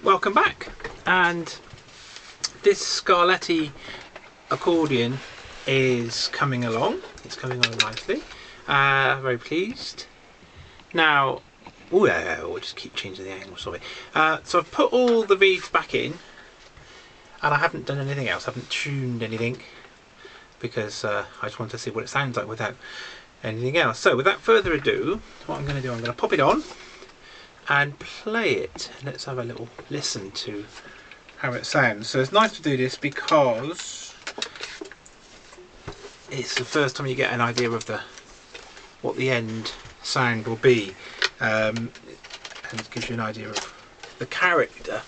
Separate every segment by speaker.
Speaker 1: welcome back. And this Scarlatti accordion is coming along. It's coming along nicely. Very pleased. Now, we'll just keep changing the angle, sorry. So I've put all the reeds back in, and I haven't done anything else. I haven't tuned anything because I just want to see what it sounds like without anything else. So without further ado, what I'm going to do, I'm going to pop it on and play it. Let's have a little listen to how it sounds. So it's nice to do this because it's the first time you get an idea of what the end sound will be, and it gives you an idea of the character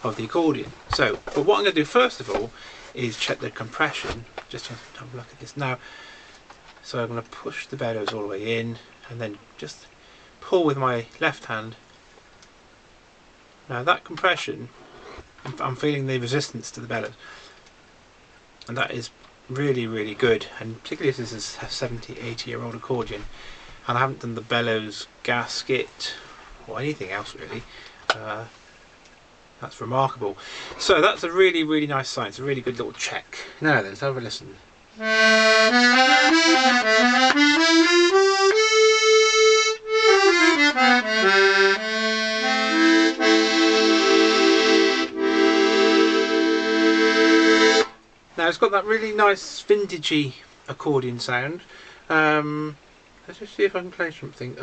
Speaker 1: of the accordion. So, but what I'm going to do first of all is check the compression. Just to have a look at this now. So I'm going to push the bellows all the way in and then just pull with my left hand. Now that compression, I'm feeling the resistance to the bellows, and that is really, really good. And particularly if this is a 70, 80-year-old accordion and I haven't done the bellows gasket or anything else really, that's remarkable. So that's a really, really nice sign. It's a really good little check. Now then, let's have a listen. Now it's got that really nice vintagey accordion sound. Let's just see if I can play something.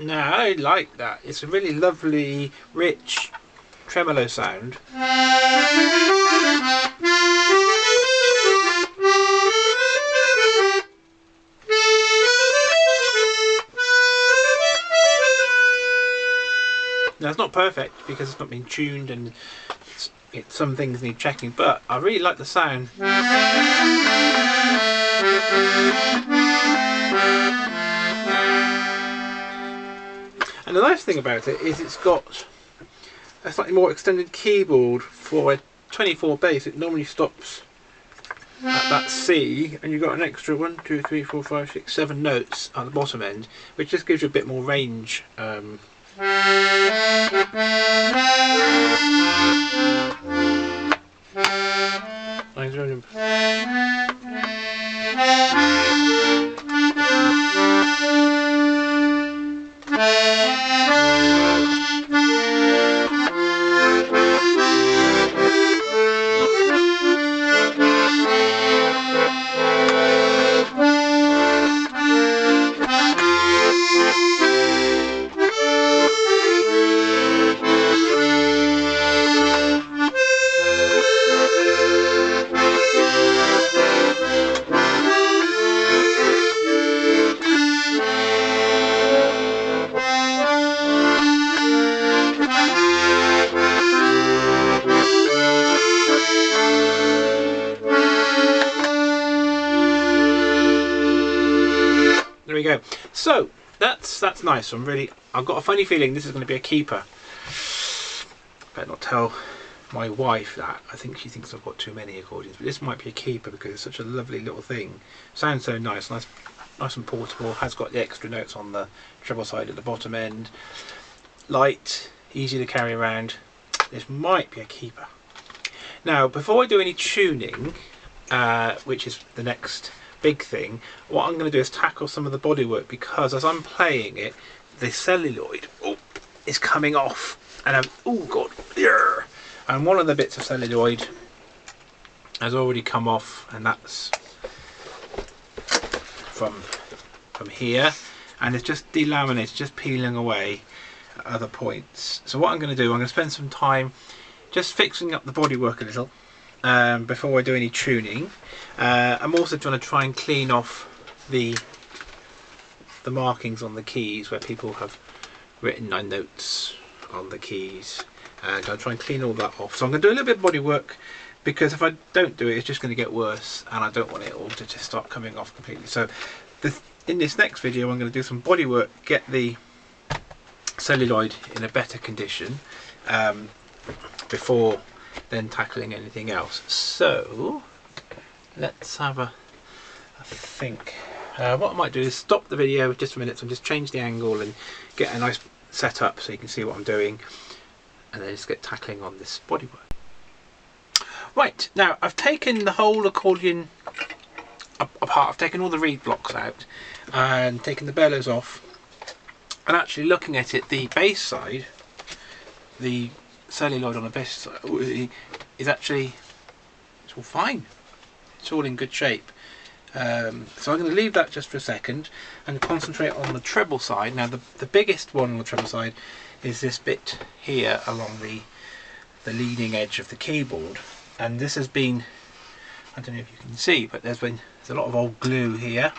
Speaker 1: Now I like that. It's a really lovely, rich tremolo sound. Now it's not perfect because it's not been tuned and some things need checking, but I really like the sound. And the nice thing about it is it's got a slightly more extended keyboard for a 24 bass. It normally stops at that C, and you've got an extra 1, 2, 3, 4, 5, 6, 7 notes at the bottom end, which just gives you a bit more range. There we go. So that's nice. I've got a funny feeling this is going to be a keeper. Better not tell my wife that. I think she thinks I've got too many accordions, but this might be a keeper because it's such a lovely little thing. Sounds so nice and portable. Has got the extra notes on the treble side at the bottom end. Light, easy to carry around. This might be a keeper. Now, before I do any tuning, which is the next big thing, what I'm going to do is tackle some of the bodywork, because as I'm playing it, the celluloid is coming off, and oh god, and one of the bits of celluloid has already come off, and that's from here, and it's just delaminated, just peeling away. at other points. So what I'm going to do, I'm going to spend some time just fixing up the bodywork a little before I do any tuning. I'm also going to try and clean off the markings on the keys where people have written notes on the keys. I'm going to try and clean all that off. So I'm going to do a little bit of bodywork, because if I don't do it, it's just going to get worse, and I don't want it all to just start coming off completely. So in this next video, I'm going to do some bodywork, get the celluloid in a better condition before then tackling anything else. So let's have a think. What I might do is stop the video just for a minute, and just change the angle and get a nice setup so you can see what I'm doing, and then just get tackling on this bodywork. Right, now I've taken the whole accordion apart. I've taken all the reed blocks out and taken the bellows off, and actually looking at it, the bass side, the celluloid on the bass side is actually, it's all fine. It's all in good shape. So I'm going to leave that just for a second and concentrate on the treble side. Now the biggest one on the treble side is this bit here along the leading edge of the keyboard, and this has been, I don't know if you can see, but there's a lot of old glue here,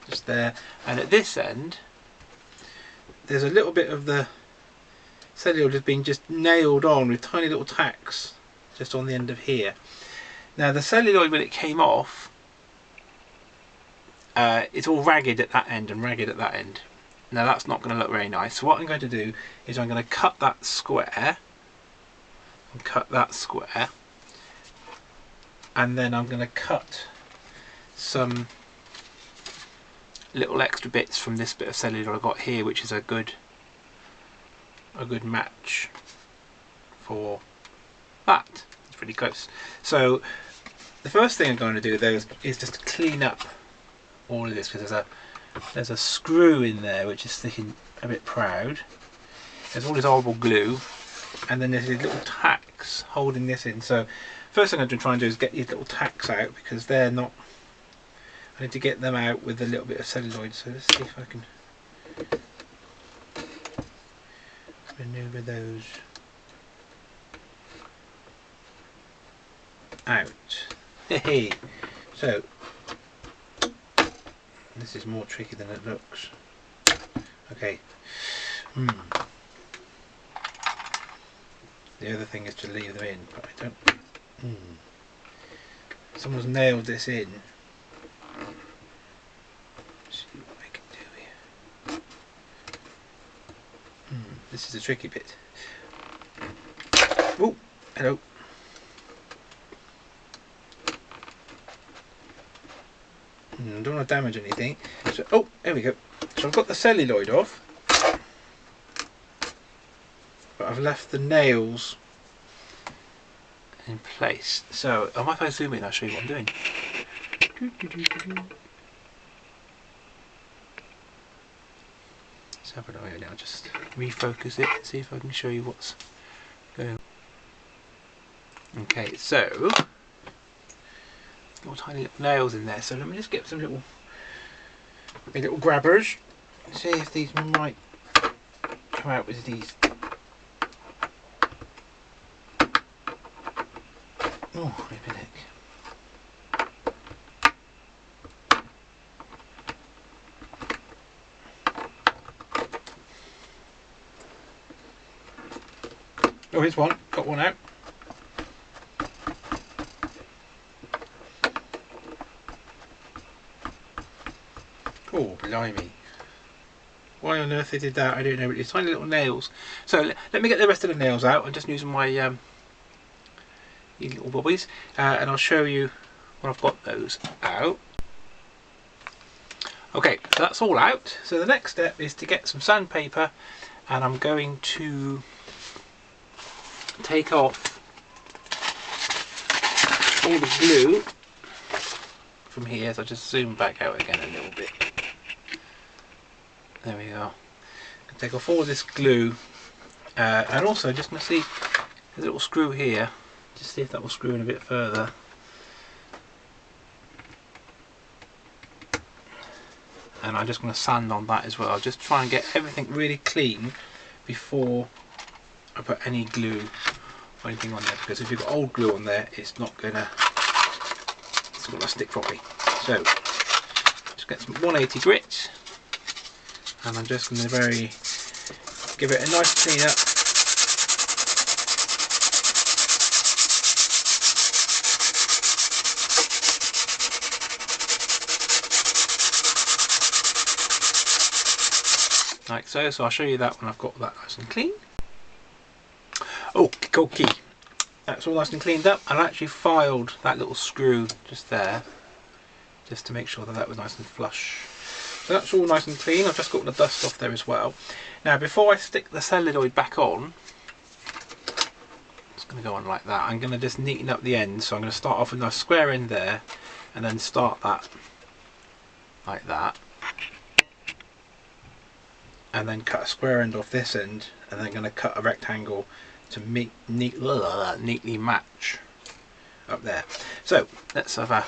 Speaker 1: just there, and at this end there's a little bit of the celluloid has been just nailed on with tiny little tacks just on the end of here. Now the celluloid, when it came off, it's all ragged at that end and ragged at that end. Now that's not going to look very nice, so what I'm going to do is I'm going to cut that square and cut that square, and then I'm going to cut some little extra bits from this bit of celluloid I've got here, which is a good match for that. It's pretty close. So the first thing I'm going to do though is just to clean up all of this, because there's a screw in there which is sticking a bit proud. There's all this horrible glue, and then there's these little tacks holding this in. So first thing I'm going to try and do is get these little tacks out, because they're not, I need to get them out with a little bit of celluloid. So let's see if I can maneuver those out. Hey, so this is more tricky than it looks. Okay. The other thing is to leave them in, but I don't. Someone's nailed this in. Let's see what I can do here. This is a tricky bit. Oh, hello. Don't want to damage anything. So, oh, there we go. So I've got the celluloid off, but I've left the nails in place. So if I zoom in, I'll show you what I'm doing. Let's have an eye now. Just refocus it. See if I can show you what's going on. Okay, so little tiny little nails in there, so let me just get some little grabbers, see if these might come out with these. Oh, maybe neck. Oh, here's one, got one out. Oh, blimey. Why on earth they did that, I don't know, but it's tiny little nails. So let me get the rest of the nails out. I'm just using my these little bobbies, and I'll show you when I've got those out. Okay, so that's all out. So the next step is to get some sandpaper, and I'm going to take off all the glue from here. So I'll just zoom back out again a little bit. There we are. Take off all this glue, and also just going to see there's a little screw here. Just see if that will screw in a bit further. And I'm just going to sand on that as well. I'll just try and get everything really clean before I put any glue or anything on there, because if you've got old glue on there, it's not gonna stick properly. So just get some 180 grit, and I'm just going to give it a nice clean up. Like so. So I'll show you that when I've got that nice and clean. Oh, gold key. That's all nice and cleaned up. I actually filed that little screw just there, just to make sure that that was nice and flush. So that's all nice and clean. I've just got the dust off there as well. Now before I stick the celluloid back on, it's going to go on like that. I'm going to just neaten up the ends. So I'm going to start off with a nice square end there, and then start that like that, and then cut a square end off this end, and then going to cut a rectangle to neatly match up there. So let's have a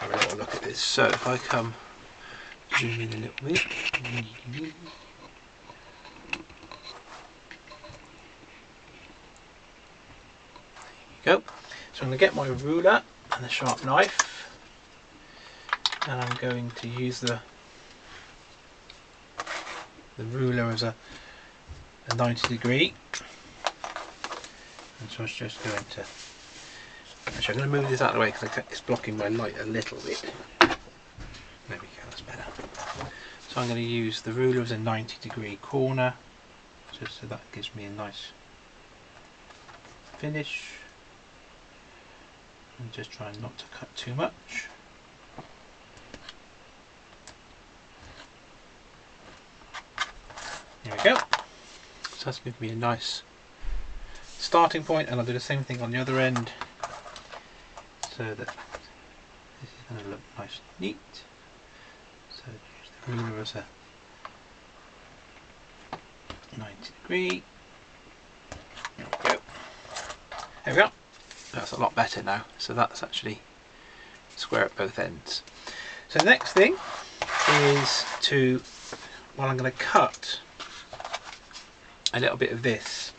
Speaker 1: little look at this. So if I come zoom in a little bit, there you go. So I'm going to get my ruler and a sharp knife, and I'm going to use the ruler as a 90 degree, and so I was just going to, actually I'm going to move this out of the way because it's blocking my light a little bit. There we go, that's better. So I'm going to use the ruler as a 90 degree corner, just so that gives me a nice finish, and just try not to cut too much. There we go. So that's given me a nice starting point, and I'll do the same thing on the other end, so that this is going to look nice and neat. So use the ruler as a 90 degree. There we go. There we go. That's a lot better now. So that's actually square at both ends. So the next thing is to, well, I'm going to cut a little bit of this.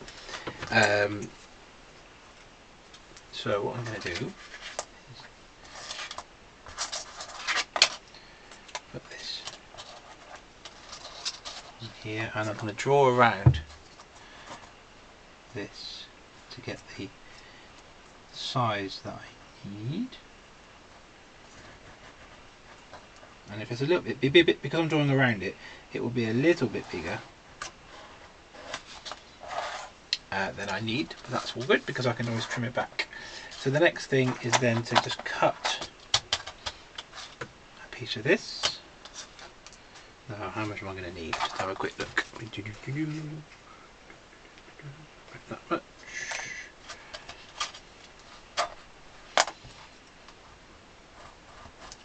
Speaker 1: So what I'm going to do is put this in here, and I'm going to draw around this to get the size that I need. And if it's a little bit, because I'm drawing around it, it will be a little bit bigger than I need, but that's all good because I can always trim it back. So the next thing is then to just cut a piece of this. Now, how much am I going to need? Just have a quick look. Not much.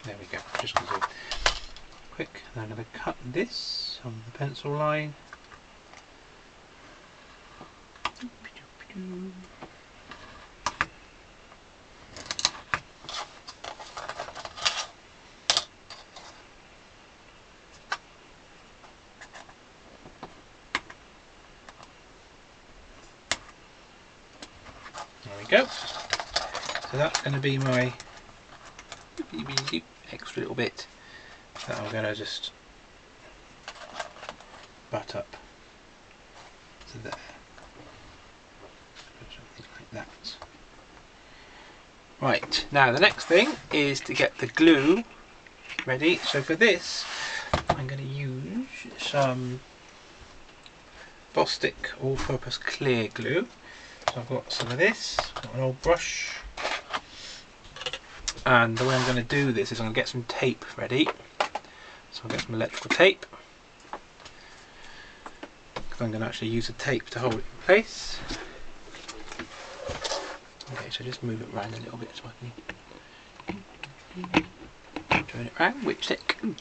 Speaker 1: There we go. Just going to do quick. Then I'm going to cut this on the pencil line. There we go. So that's going to be my extra little bit that I'm going to just butt up to there. Something like that. Right, now the next thing is to get the glue ready. So for this I'm going to use some Bostik all-purpose clear glue. So I've got some of this, got an old brush, and the way I'm going to do this is I'm going to get some tape ready. So I'll get some electrical tape, because I'm going to actually use the tape to hold it in place. Okay, so just move it around a little bit so I can turn it around, which stick. There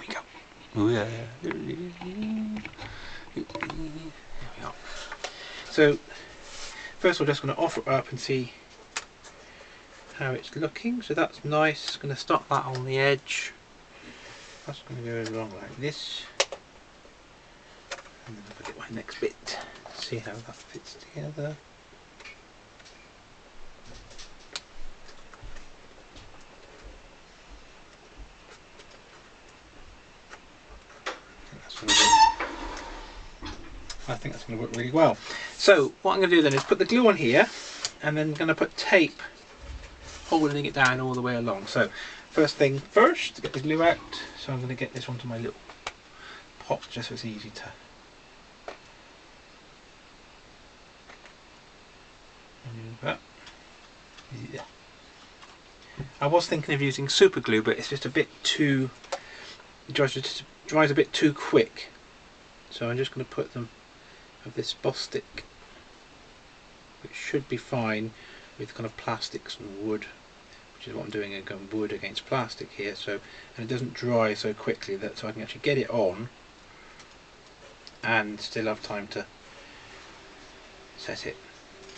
Speaker 1: we go. There we go. So first we're just going to offer it up and see how it's looking. So that's nice. Going to stop that on the edge. That's going to go along like this. And then I'll get my next bit, see how that fits together. I think that's going to work really well. So what I'm going to do then is put the glue on here, and then I'm going to put tape holding it down all the way along. So first thing first, to get the glue out, so I'm going to get this onto my little pot just so it's easy to remove that. Yeah. I was thinking of using super glue, but it's just a bit too, it dries a bit too quick. So I'm just going to put them of this Bostik, which should be fine with kind of plastics and wood, which is what I'm doing. I'm going wood against plastic here, so, and it doesn't dry so quickly that so I can actually get it on and still have time to set it.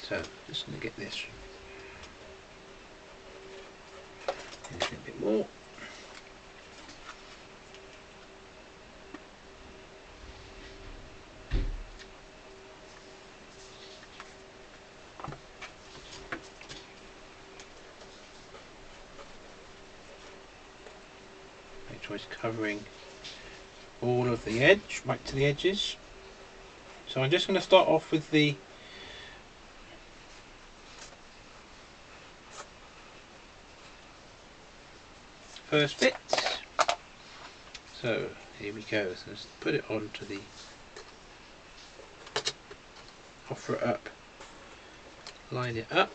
Speaker 1: So I'm just going to get this a little bit more. Make sure it's covering all of the edge, right to the edges. So I'm just going to start off with the first bit. So here we go. So let's put it onto the, offer it up, line it up.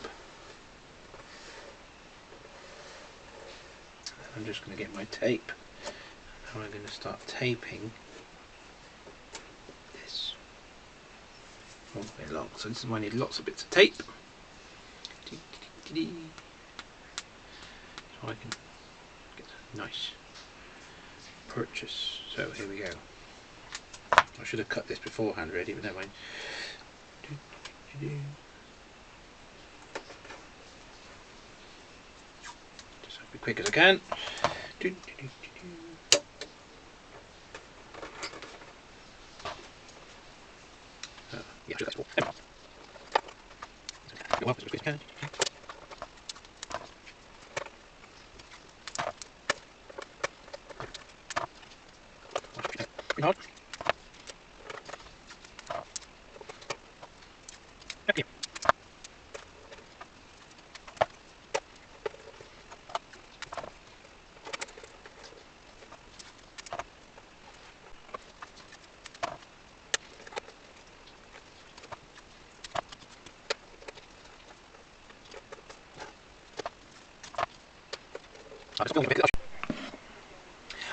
Speaker 1: I'm just going to get my tape. Now I'm going to start taping this all the way along. So this is why I need lots of bits of tape. So I can get a nice purchase. So here we go. I should have cut this beforehand really, but never mind. Just be quick as I can. Yeah, that's cool.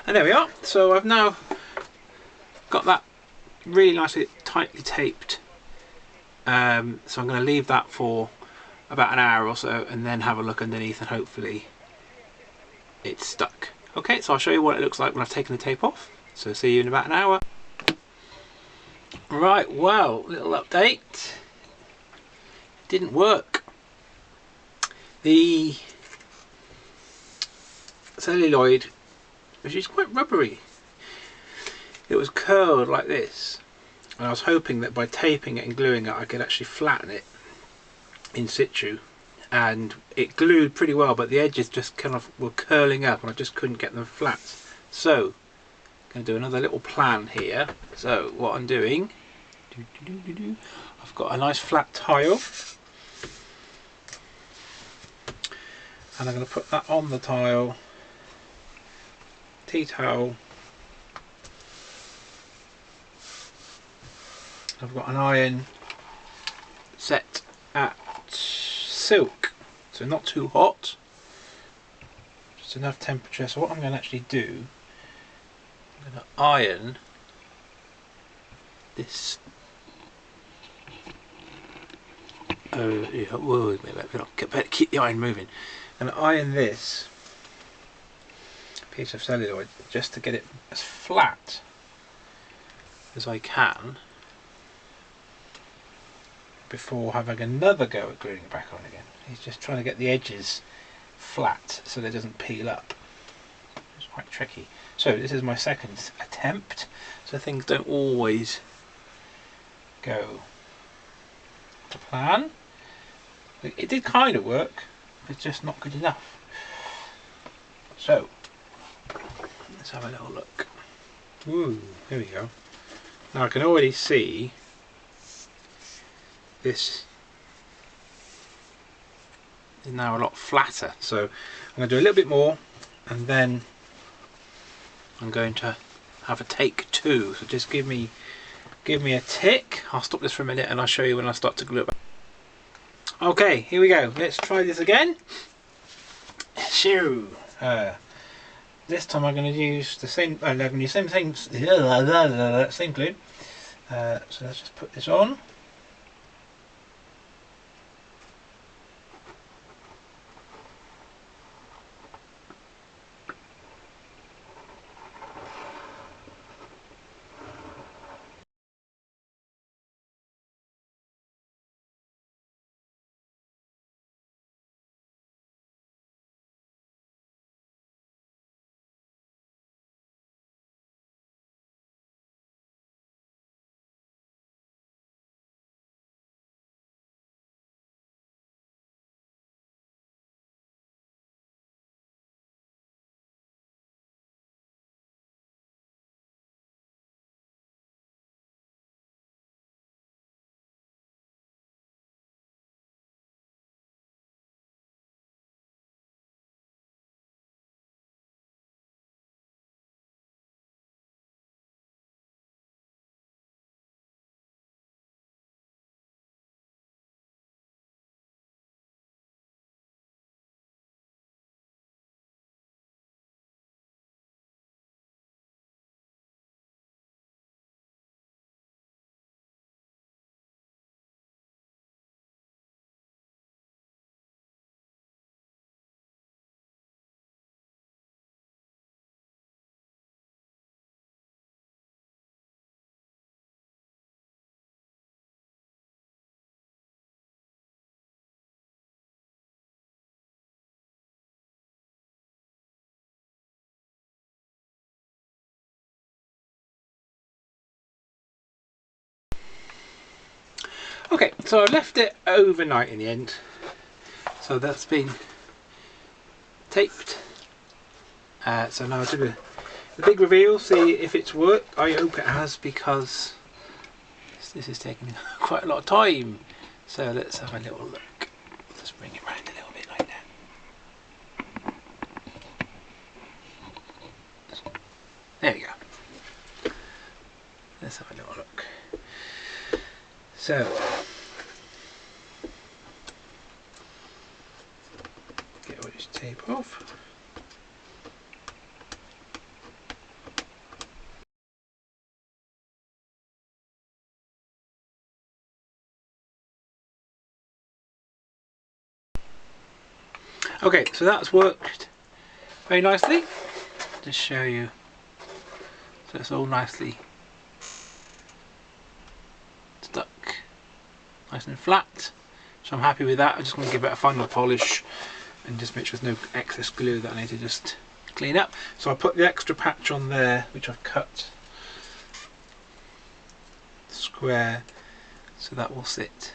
Speaker 1: And there we are. So I've now got that really nicely tightly taped. So I'm going to leave that for about an hour or so and then have a look underneath and hopefully it's stuck. Okay, so I'll show you what it looks like when I've taken the tape off. So see you in about an hour. Right, well, little update. Didn't work. The celluloid, which is quite rubbery, it was curled like this, and I was hoping that by taping it and gluing it I could actually flatten it in situ, and it glued pretty well, but the edges just kind of were curling up and I just couldn't get them flat. So I'm going to do another little plan here. So what I'm doing, I've got a nice flat tile and I'm going to put that on the tile, tea towel. I've got an iron set at silk, so not too hot, just enough temperature. So what I'm going to actually do, I'm going to iron this. Oh, yeah, whoa, better keep the iron moving. And iron this piece of celluloid just to get it as flat as I can before having another go at gluing it back on again. He's just trying to get the edges flat so that it doesn't peel up. It's quite tricky. So this is my second attempt, so things don't always go to plan. It did kind of work, it's just not good enough. So let's have a little look. Ooh, here we go. Now I can already see this is now a lot flatter, so I'm going to do a little bit more and then I'm going to have a take two. So just give me a tick. I'll stop this for a minute and I'll show you when I start to glue it back. Okay, here we go. Let's try this again. So this time I'm going to use the same. I'm going to use same glue. So let's just put this on. Okay, so I left it overnight in the end. So that's been taped. So now I'll do the big reveal, see if it's worked. I hope it has, because this is taking quite a lot of time. So let's have a little look. Let's bring it round a little bit like that. There we go. Let's have a little look. So get all this tape off. Okay, so that's worked very nicely. Just show you. So it's all nicely stuck, nice and flat. So I'm happy with that. I'm just going to give it a final polish and just make sure there's no excess glue that I need to just clean up. So I put the extra patch on there, which I've cut square, so that will sit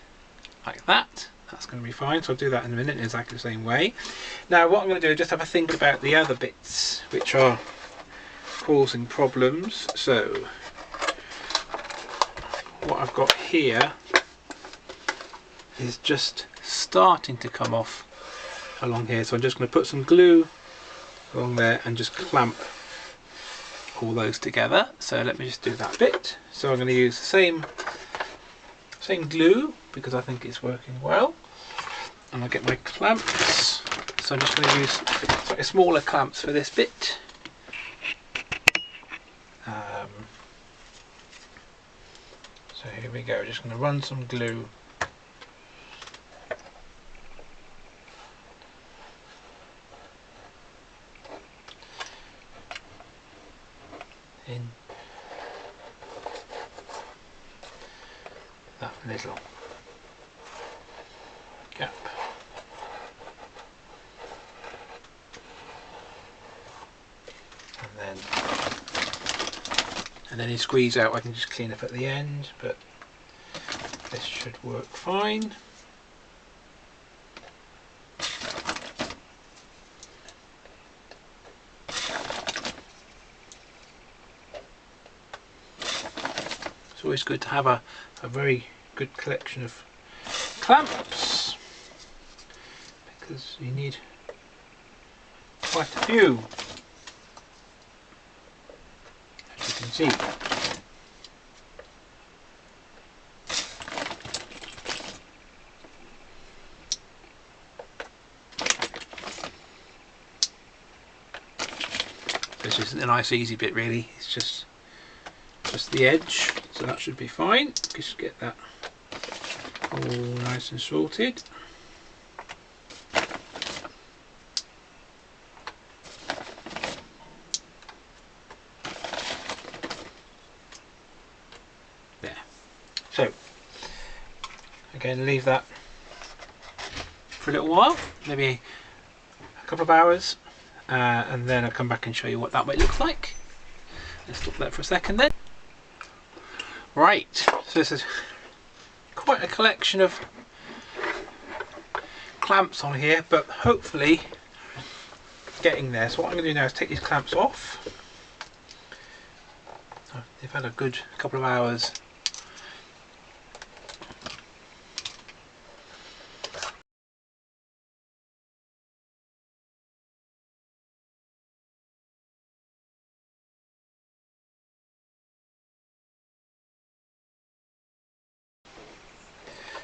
Speaker 1: like that. That's going to be fine, so I'll do that in a minute in exactly the same way. Now what I'm going to do is just have a think about the other bits which are causing problems. So what I've got here is just starting to come off along here, so I'm just going to put some glue along there and just clamp all those together. So let me just do that bit. So I'm going to use the same glue because I think it's working well, and I'll get my clamps. So I'm just going to use slightly smaller clamps for this bit. So here we go, just going to run some glue in that little gap. And then you squeeze out, I can just clean up at the end, but This should work fine. It's always good to have a very good collection of clamps, because you need quite a few, as you can see. This isn't a nice easy bit really, it's just the edge, so that should be fine. Just get that all nice and sorted. There. So again, leave that for a little while, maybe a couple of hours, and then I'll come back and show you what that might look like. Let's stop that for a second then. Right, so this is quite a collection of clamps on here, but hopefully getting there. So what I'm going to do now is take these clamps off. So they've had a good couple of hours.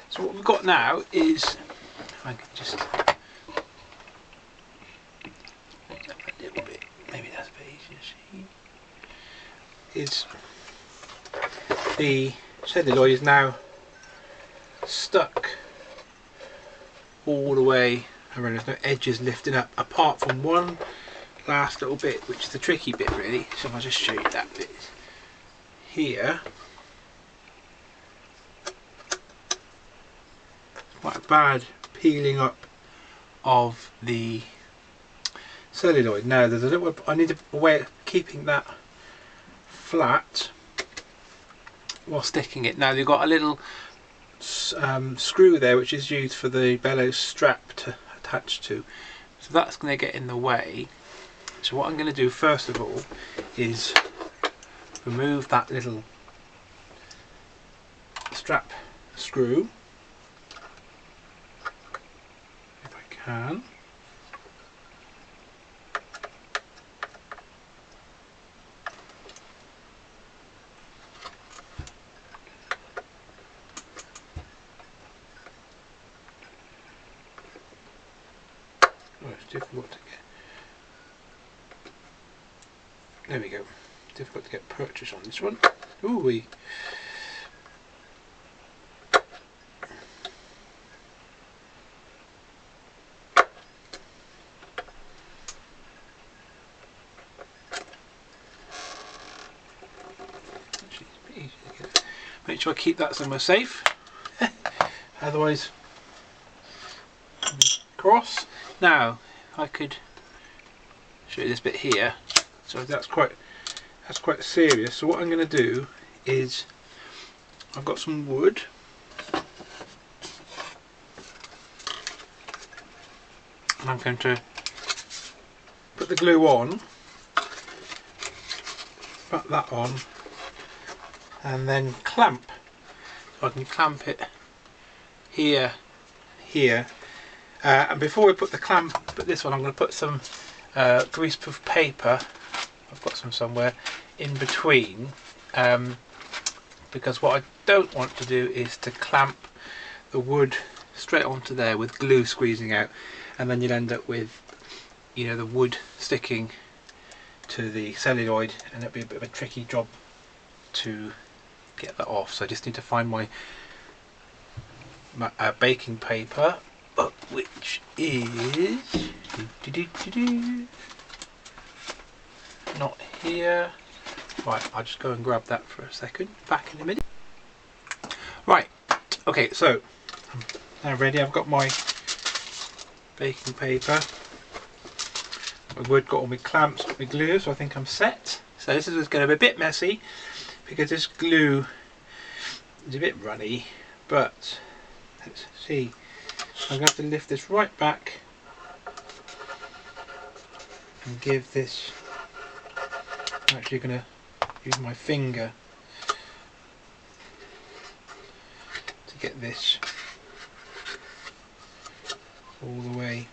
Speaker 1: So what we've got now is, if I can just a little bit, maybe that's a bit easier to see, is the celluloid is now stuck all the way around. There's no edges lifting up apart from one last little bit, which is the tricky bit really. So I'll just show you that bit here. Quite a bad peeling up of the celluloid. Now there's a little, I need a way of keeping that flat while sticking it. Now they've got a little screw there which is used for the bellows strap to attach to, so that's going to get in the way. So what I'm going to do first of all is remove that little strap screw. Can. Oh, it's difficult to get. There we go. Difficult to get purchase on this one. Ooh wee. Make sure I keep that somewhere safe, otherwise cross. Now I could show you this bit here, so that's quite serious. So what I'm going to do is, I've got some wood, and I'm going to put the glue on, put that on, and then clamp. So I can clamp it here, and before we put this one, I'm going to put some greaseproof paper. I've got some somewhere in between, because what I don't want to do is to clamp the wood straight onto there with glue squeezing out, and then you'll end up with, you know, the wood sticking to the celluloid, and it'll be a bit of a tricky job to get that off. So I just need to find my baking paper, which is not here. Right, I'll just go and grab that for a second. Back in a minute. Right, okay, so I'm now ready. I've got my baking paper, my wood, got all my clamps, got my glue, so I think I'm set. So this is going to be a bit messy because this glue is a bit runny, But let's see. I'm going to have to lift this right back and give this. I'm actually going to use my finger to get this all the way.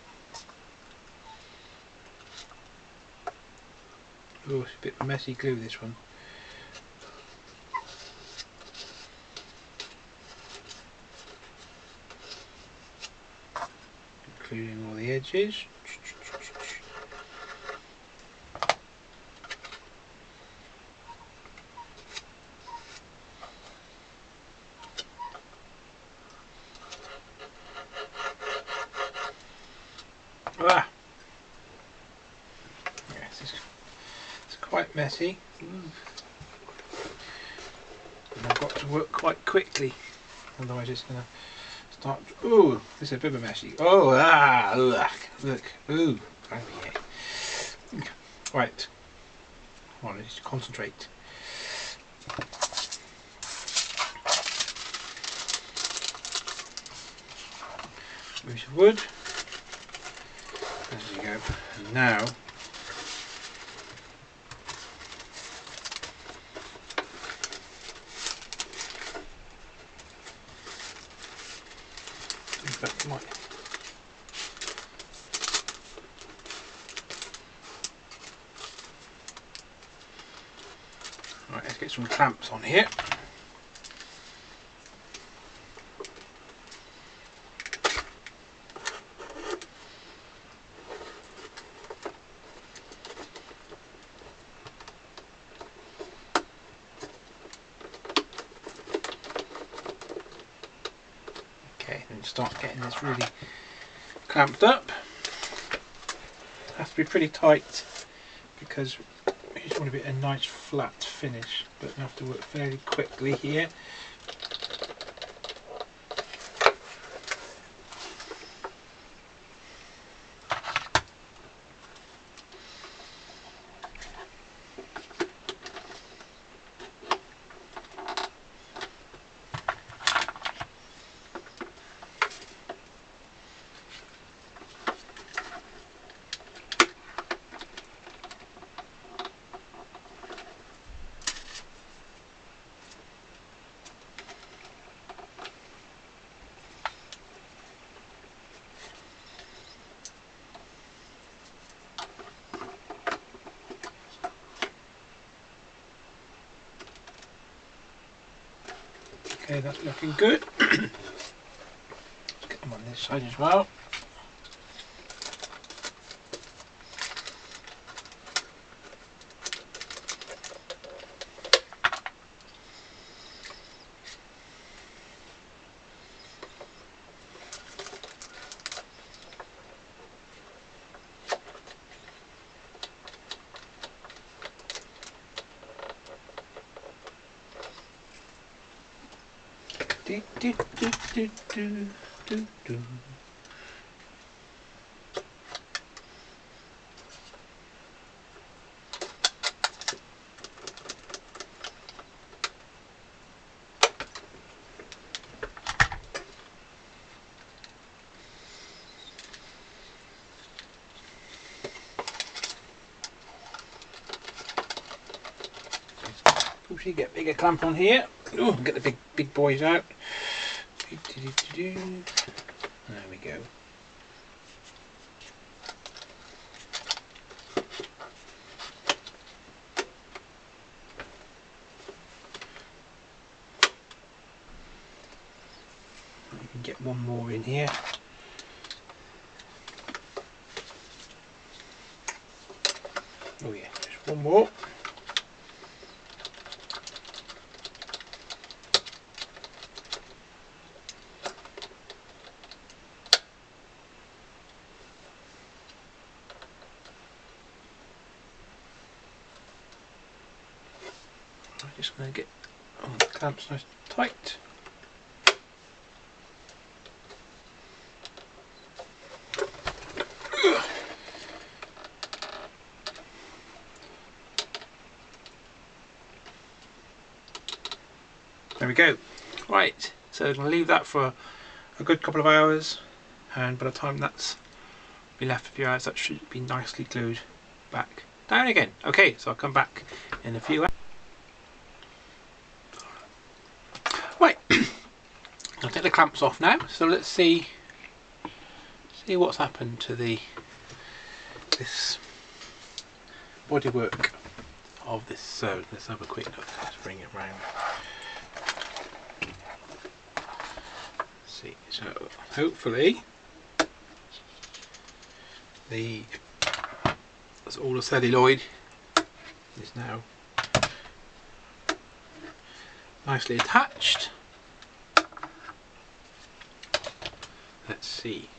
Speaker 1: Oh, it's a bit messy glue, this one. Including all the edges. Ah! Yes, it's quite messy. And I've got to work quite quickly, otherwise it's going to start. Ooh, this is a bit of a messy. Oh, look. Ooh, oh yeah. Right. Well, I need to concentrate. Piece of wood. There we go. And now back to my right, let's get some clamps on here. And start getting this really clamped up. It has to be pretty tight because we just want to get a nice flat finish, but we have to work fairly quickly here. Okay, that's looking good. Let's get them on this side as well. Push, get a bigger clamp on here. Oh, get the big boys out. There we go. You can get one more in here. Oh yeah, just one more. I'm just going to get the clamps nice and tight. There we go. Right, So I'm going to leave that for a good couple of hours, and by the time that's been left for a few hours, that should be nicely glued back down again. Okay, so I'll come back in a few hours. Right, I'll take the clamps off now, so let's see what's happened to this bodywork of this. So let's have a quick look. Let's bring it round. See, so hopefully all the celluloid is now nicely attached. Let's see.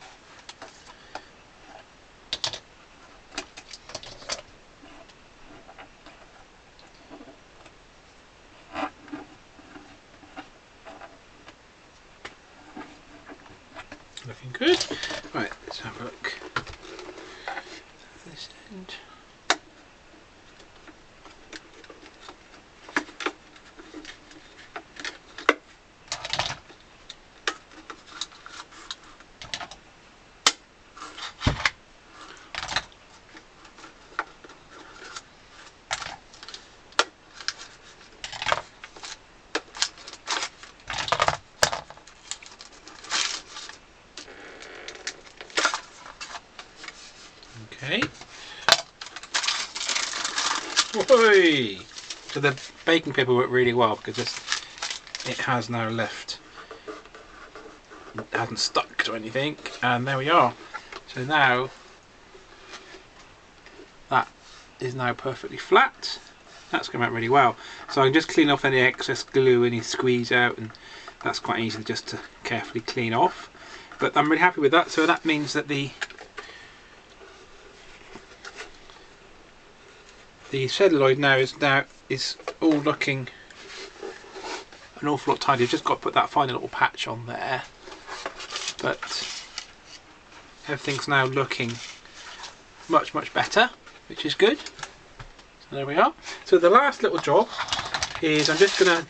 Speaker 1: Looking good. Right, let's have a look. This end. Okay. Whoo! So the baking paper worked really well because it has now left. It hasn't stuck to anything, and there we are. So now that is now perfectly flat. That's come out really well. So I can just clean off any excess glue, any squeeze out, and that's quite easy just to carefully clean off. But I'm really happy with that. So that means that the celluloid now is all looking an awful lot tidier. I've just got to put that final little patch on there, but everything's now looking much better, which is good. So there we are. So the last little job is I'm just going to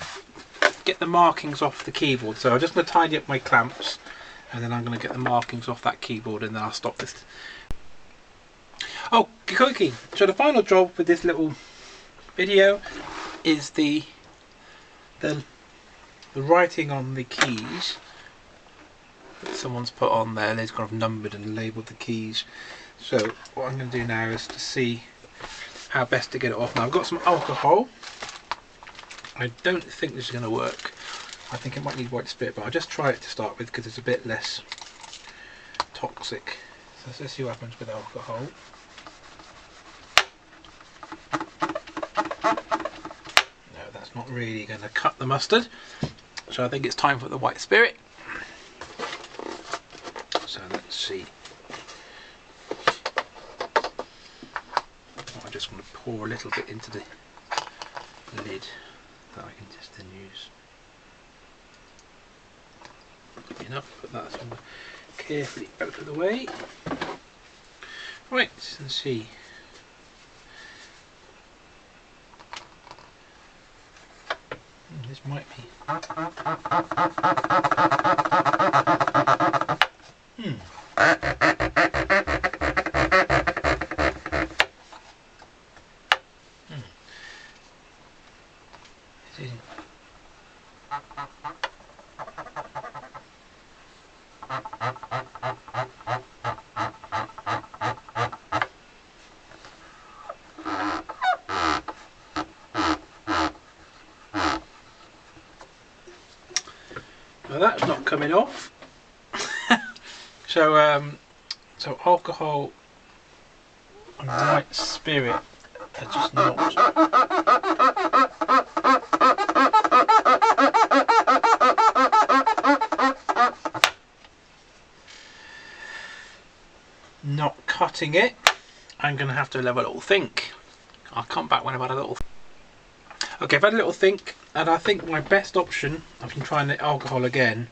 Speaker 1: get the markings off the keyboard. So I'm just going to tidy up my clamps, and then I'm going to get the markings off that keyboard, and then I'll stop this. Oh, cookie. So the final job for this little video is the writing on the keys that someone's put on there. They've kind of numbered and labelled the keys. So what I'm going to do now is to see how best to get it off. Now I've got some alcohol. I don't think this is going to work. I think it might need white spirit, but I'll just try it to start with because it's a bit less toxic. So let's see what happens with alcohol. No, that's not really going to cut the mustard. So I think it's time for the white spirit. So let's see. I just want to pour a little bit into the lid that I can just then use. Enough, put that carefully out of the way. Right, let's see. This might be. Now that's not coming off. So alcohol and white spirit are just not cutting it. I'm going to have to have a little think. I'll come back when I've had a little. Okay, I've had a little think, and I think my best option, I've been trying the alcohol again,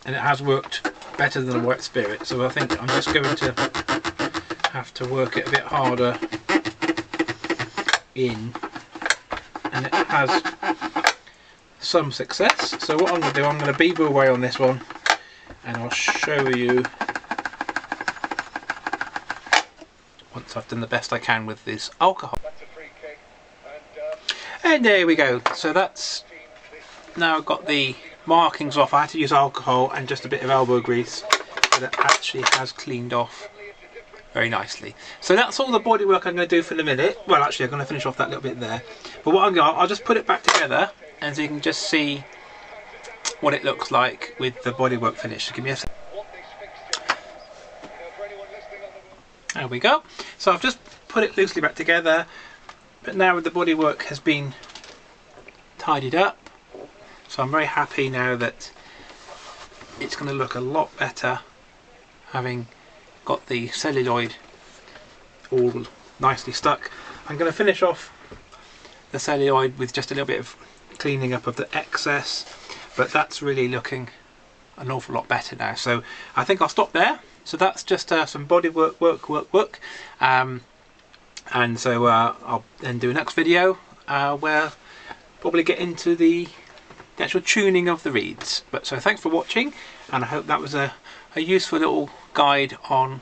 Speaker 1: and it has worked better than a white spirit, so I think I'm just going to have to work it a bit harder in, and it has some success. So what I'm going to do, I'm going to beaver away on this one, and I'll show you once I've done the best I can with this alcohol. And there we go. So that's now got the markings off. I had to use alcohol and just a bit of elbow grease, but it actually has cleaned off very nicely. So that's all the bodywork I'm going to do for the minute. Well, actually I'm going to finish off that little bit there, but what I'll just put it back together, and so you can just see what it looks like with the bodywork finished. Give me a second. There we go. So I've just put it loosely back together, but now the bodywork has been tidied up, so I'm very happy now that it's going to look a lot better, having got the celluloid all nicely stuck. I'm going to finish off the celluloid with just a little bit of cleaning up of the excess, but that's really looking an awful lot better now. So I think I'll stop there. So that's just some bodywork, work. And so I'll then do a next video where probably get into the actual tuning of the reeds. But so thanks for watching, and I hope that was a useful little guide on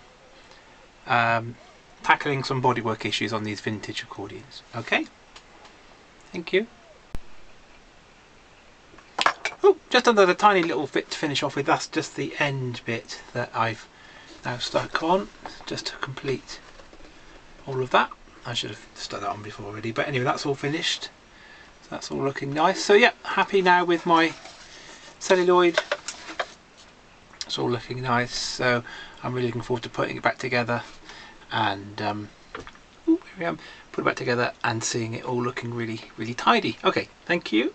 Speaker 1: tackling some bodywork issues on these vintage accordions. Okay, thank you. Oh, just another tiny little bit to finish off with. That's just the end bit that I've now stuck on, just to complete all of that. I should have stuck that on before already, but anyway, that's all finished. So that's all looking nice. So yeah, happy now with my celluloid. It's all looking nice, so I'm really looking forward to putting it back together, and here we are, put it back together and seeing it all looking really tidy. Okay, thank you.